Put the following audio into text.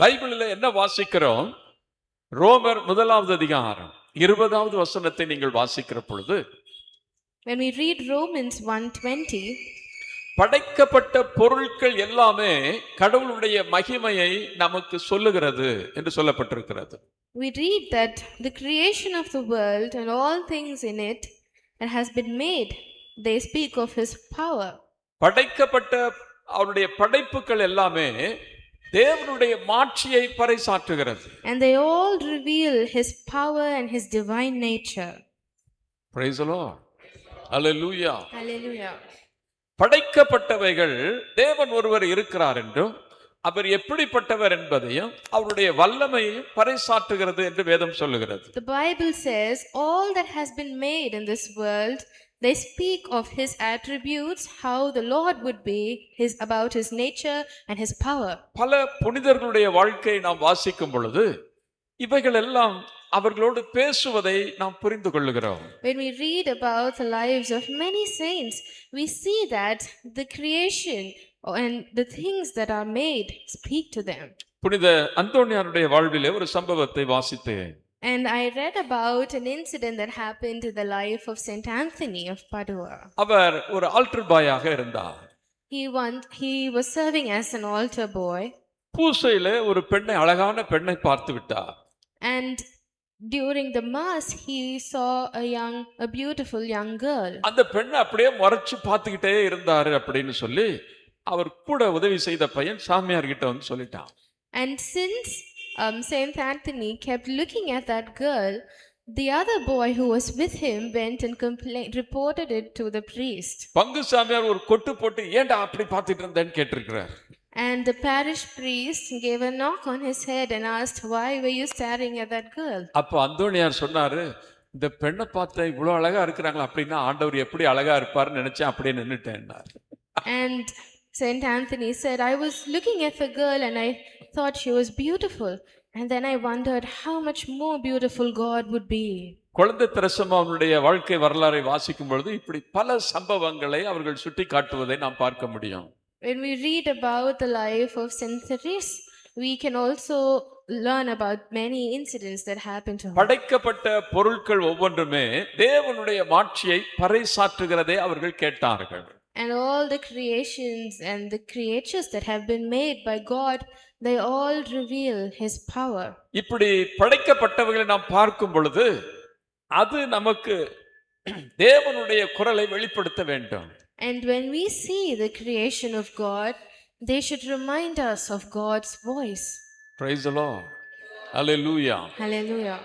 பைபிளில் என்ன வாசிக்கிறோம்? ரோமர் 1வது அதிகாரம் 20வது வசனத்தை நீங்கள் வாசிக்கிற பொழுது, When we read Romans 1:20, படைக்கப்பட்ட பொருட்கள் எல்லாமே கடவுளுடைய மகிமையை நமக்கு சொல்லுகிறது என்று சொல்லப்பட்டிருக்கிறது. we read that the creation of the world and all things in it that has been made, they speak of his power. படைக்கப்பட்ட அவருடைய படைப்புகள் எல்லாமே தேவனுடைய மாட்சியை பறைசாற்றுகிறது. And they all reveal his power and his divine nature. Praise the Lord. Hallelujah. Hallelujah. படைக்கப்பட்டவைகள் தேவன் ஒருவர் இருக்கிறார் என்றும் அவர் எப்படிப்பட்டவர் என்பதையும் அவருடைய வல்லமையையும் பறைசாற்றுகிறது என்று வேதம் சொல்லுகிறது. The Bible says all that has been made in this world, they speak of his attributes, how the Lord would be, about his nature and his power. பல புனிதர்களுடைய வாழ்க்கையை நாம் வாசிக்கும் பொழுது இவைகள் எல்லாம் அவர்களோடு பேசுவதை நாம் புரிந்து கொள்ளுகிறோம். When we read about the lives of many saints, we see that the creation and the things that are made speak to them. புனித அந்தோனியாருடைய வாழ்விலே ஒரு சம்பவத்தை வாசித்தேன். And I read about an incident that happened in the life of Saint Anthony of Padua. அவர் ஒரு alter பாயாக இருந்தார். He was serving as an altar boy. பூசையிலே ஒரு பெண்ணை, அழகான பெண்ணை பார்த்து விட்டார். And during the mass he saw a beautiful young girl. அந்த பெண்ணை அப்படியே முறைச்சு பார்த்துக்கிட்டே இருந்தாரு அப்படின்னு சொல்லி அவர் கூட உதவி செய்த பையன் சாமியார் கிட்ட வந்து சொல்லிட்டான். And since Saint Anthony kept looking at that girl, the other boy who was with him went and reported it to the priest. பங்கு சாமியார் ஒரு கொட்டு போட்டு ஏன்டா அப்படி பார்த்துட்டு இருந்தேன்னு கேட்டிருக்கிறார். And the parish priest gave a knock on his head and asked, why were you staring at that girl? அப்ப அந்தோனியார் சொன்னாரு, இந்த பெண்ணை பார்த்தா இவ்வளவு அழகா இருக்கிறாங்களா, அப்படின்னா ஆண்டவர் எப்படி அழகா இருப்பாருன்னு நினைச்சேன், அப்படியே நின்னுட்டேன்னார். And Saint Anthony said, I was looking at the girl and I thought she was beautiful, and then I wondered how much more beautiful God would be. குழந்தை தெரசம்மாவுடைய வாழ்க்கை வரலாறை வாசிக்கும் பொழுது இப்படி பல சம்பவங்களை அவர்கள் சுட்டி காட்டுவதை நாம் பார்க்க முடியும். When we read about the life of Saint Therese, we can also learn about many incidents that happened to her. படைக்கப்பட்ட பொருட்கள் ஒவ்வொன்றுமே தேவனுடைய மாட்சியை பறைசாற்றுகிறதை அவர்கள் கேட்டார்கள். And all the creations and the creatures that have been made by God, they all reveal his power. இப்படி படைக்கப்பட்டவர்களை நாம் பார்க்கும் பொழுது அது நமக்கு தேவனுடைய குரலை வெளிப்படுத்த வேண்டும். And when we see the creation of God, they should remind us of God's voice. Praise the Lord. Hallelujah. Hallelujah.